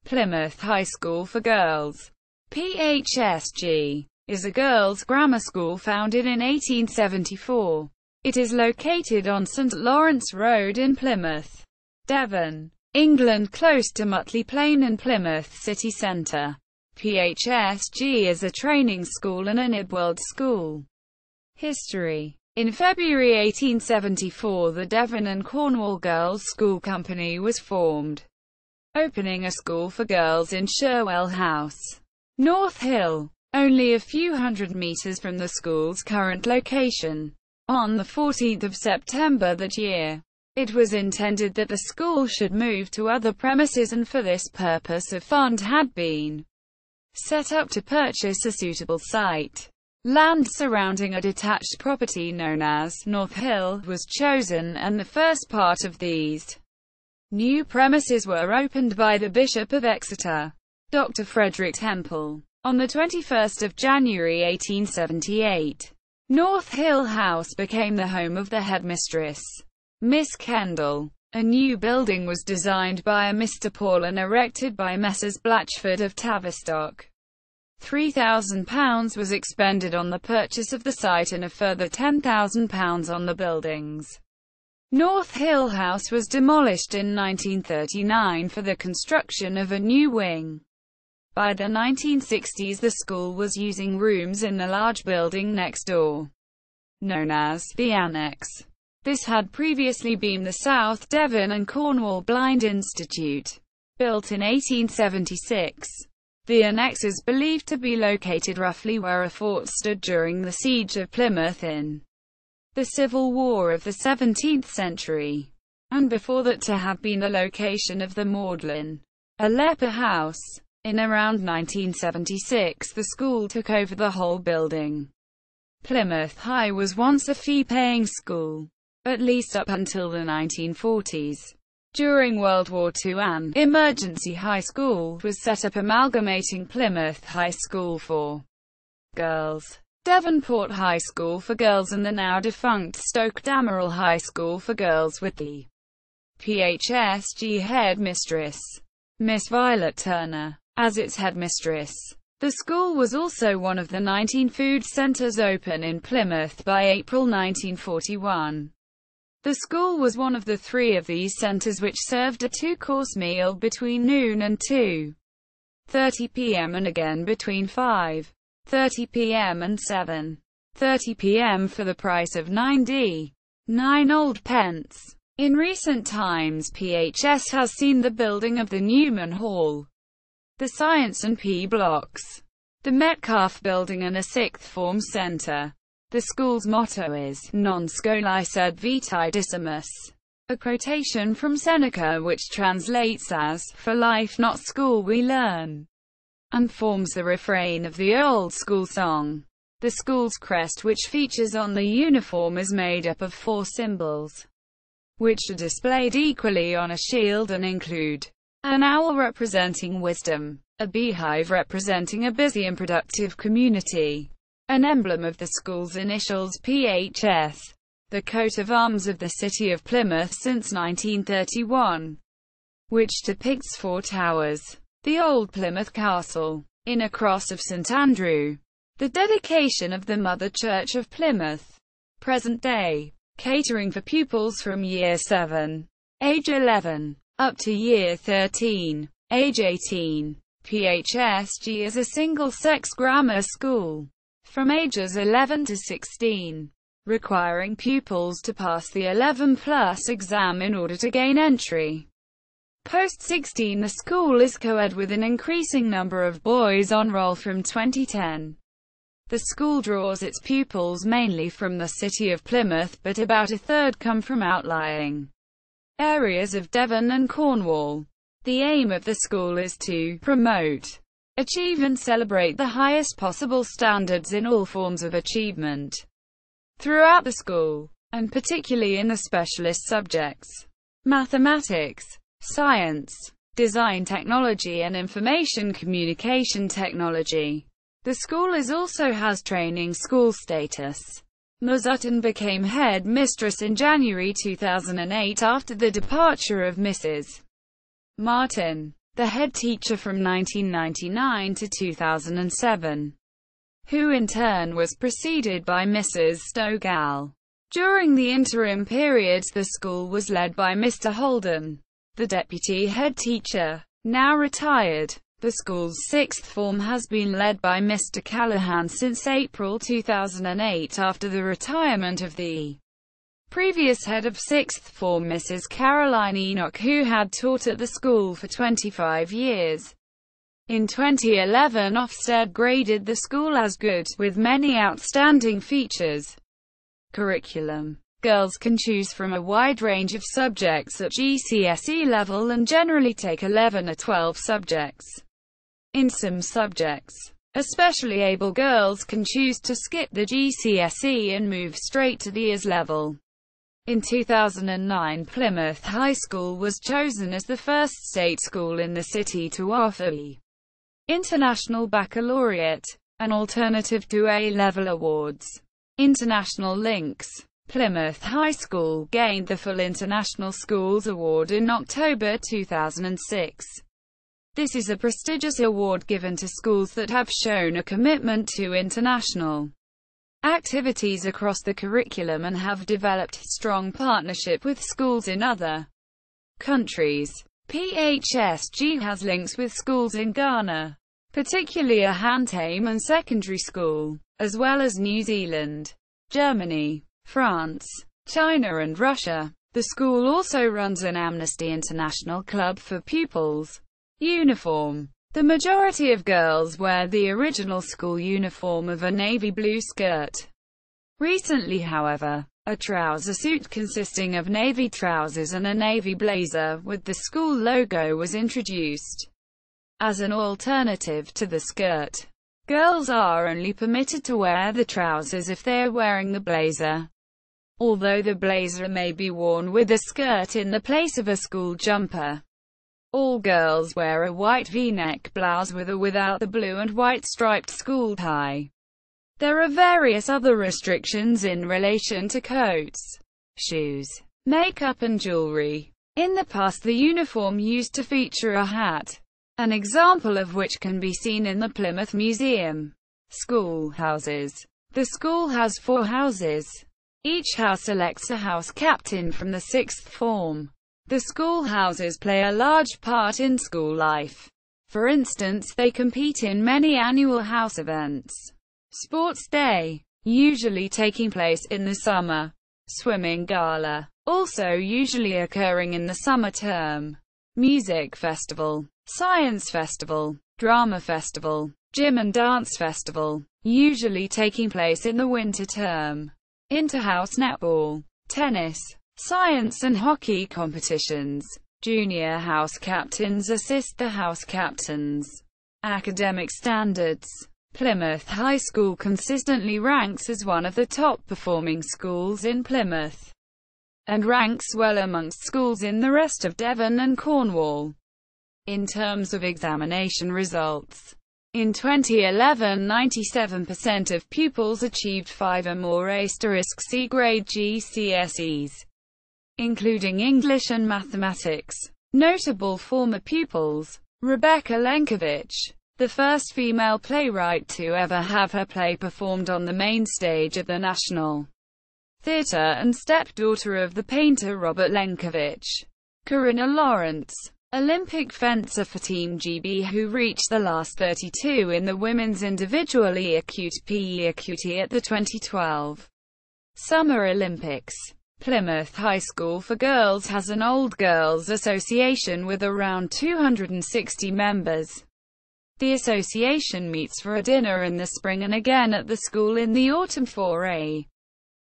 Plymouth High School for Girls, PHSG, is a girls' grammar school founded in 1874. It is located on St. Lawrence Road in Plymouth, Devon, England, close to Mutley Plain and Plymouth city centre. PHSG is a training school and an IB school. History. In February 1874, the Devon and Cornwall Girls' School Company was formed, opening a school for girls in Sherwell House, North Hill, only a few hundred meters from the school's current location. On the 14th of September that year, it was intended that the school should move to other premises, and for this purpose a fund had been set up to purchase a suitable site. Land surrounding a detached property known as North Hill was chosen, and the first part of these new premises were opened by the Bishop of Exeter, Dr. Frederick Temple, on the 21st of January 1878. North Hill House became the home of the headmistress, Miss Kendall. A new building was designed by a Mr. Paul and erected by Messrs. Blatchford of Tavistock. £3,000 was expended on the purchase of the site and a further £10,000 on the buildings. North Hill House was demolished in 1939 for the construction of a new wing. By the 1960s the school was using rooms in the large building next door, known as the Annex. This had previously been the South Devon and Cornwall Blind Institute, built in 1876. The annex is believed to be located roughly where a fort stood during the siege of Plymouth in the Civil War of the 17th century, and before that to have been the location of the Magdalen, a leper house. In around 1976 the school took over the whole building. Plymouth High was once a fee-paying school, at least up until the 1940s. During World War II an emergency high school was set up amalgamating Plymouth High School for Girls, Devonport High School for Girls and the now defunct Stoke Damerel High School for Girls, with the PHSG headmistress, Miss Violet Turner, as its headmistress. The school was also one of the 19 food centres open in Plymouth by April 1941. The school was one of the three of these centres which served a two-course meal between noon and 2:30 p.m. and again between 5:30 p.m. and 7:30 p.m. for the price of 9d. 9 old pence. In recent times PHS has seen the building of the Newman Hall, the Science and P blocks, the Metcalfe building and a sixth form centre. The school's motto is, Non Scholae sed vitae decimus, a quotation from Seneca which translates as, For life not school we learn, and forms the refrain of the old school song. The school's crest, which features on the uniform, is made up of 4 symbols, which are displayed equally on a shield and include an owl representing wisdom, a beehive representing a busy and productive community, an emblem of the school's initials PHS, the coat of arms of the city of Plymouth since 1931, which depicts 4 towers, the old Plymouth Castle, in a cross of St. Andrew, the dedication of the Mother Church of Plymouth, present day, catering for pupils from Year 7, age 11, up to Year 13, age 18. PHSG is a single-sex grammar school from ages 11 to 16, requiring pupils to pass the 11+ exam in order to gain entry. Post-16 the school is co-ed with an increasing number of boys on roll from 2010. The school draws its pupils mainly from the city of Plymouth, but about a third come from outlying areas of Devon and Cornwall. The aim of the school is to promote, achieve and celebrate the highest possible standards in all forms of achievement throughout the school, and particularly in the specialist subjects, mathematics, science, design technology and information communication technology. The school also has training school status. Ms. Utton became head mistress in January 2008 after the departure of Mrs. Martin. the head teacher from 1999 to 2007, who in turn was preceded by Mrs. Stovall. During the interim periods the school was led by Mr. Holden, the deputy head teacher, now retired. The school's sixth form has been led by Mr. Callahan since April 2008 after the retirement of the previous head of sixth form, Mrs. Caroline Enoch, who had taught at the school for 25 years. In 2011, Ofsted graded the school as good, with many outstanding features. Curriculum. Girls can choose from a wide range of subjects at GCSE level and generally take 11 or 12 subjects. In some subjects, especially able girls can choose to skip the GCSE and move straight to the AS level. In 2009, Plymouth High School was chosen as the first state school in the city to offer the International Baccalaureate, an alternative to A-level awards. International links. Plymouth High School gained the Full International Schools Award in October 2006. This is a prestigious award given to schools that have shown a commitment to international activities across the curriculum and have developed strong partnership with schools in other countries. PHSG has links with schools in Ghana, particularly a Hantame Secondary School, as well as New Zealand, Germany, France, China and Russia. The school also runs an Amnesty International club for pupils. Uniform. The majority of girls wear the original school uniform of a navy blue skirt. Recently, however, a trouser suit consisting of navy trousers and a navy blazer with the school logo was introduced as an alternative to the skirt. Girls are only permitted to wear the trousers if they are wearing the blazer, although the blazer may be worn with a skirt in the place of a school jumper. All girls wear a white V-neck blouse with or without the blue and white striped school tie. There are various other restrictions in relation to coats, shoes, makeup and jewelry. In the past the uniform used to feature a hat, an example of which can be seen in the Plymouth Museum. School houses. The school has 4 houses. Each house elects a house captain from the sixth form. The school houses play a large part in school life. For instance, they compete in many annual house events. Sports Day, usually taking place in the summer. Swimming Gala, also usually occurring in the summer term. Music Festival, Science Festival, Drama Festival, Gym and Dance Festival, usually taking place in the winter term. Inter-house netball, tennis, science and hockey competitions. Junior house captains assist the house captains. Academic standards. Plymouth High School consistently ranks as one of the top-performing schools in Plymouth, and ranks well amongst schools in the rest of Devon and Cornwall. In terms of examination results, in 2011, 97% of pupils achieved 5 or more *C grade GCSEs, including English and mathematics. Notable former pupils: Rebecca Lenkovich, the first female playwright to ever have her play performed on the main stage of the National Theatre and stepdaughter of the painter Robert Lenkovich. Corinna Lawrence, Olympic fencer for Team GB who reached the last 32 in the women's individual acute PE acuity at the 2012 Summer Olympics. Plymouth High School for Girls has an Old Girls Association with around 260 members. The association meets for a dinner in the spring and again at the school in the autumn for a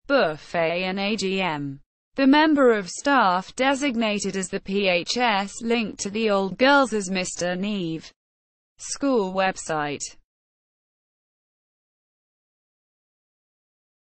buffet and AGM. The member of staff designated as the PHS linked to the Old Girls is Mr. Neve. School website.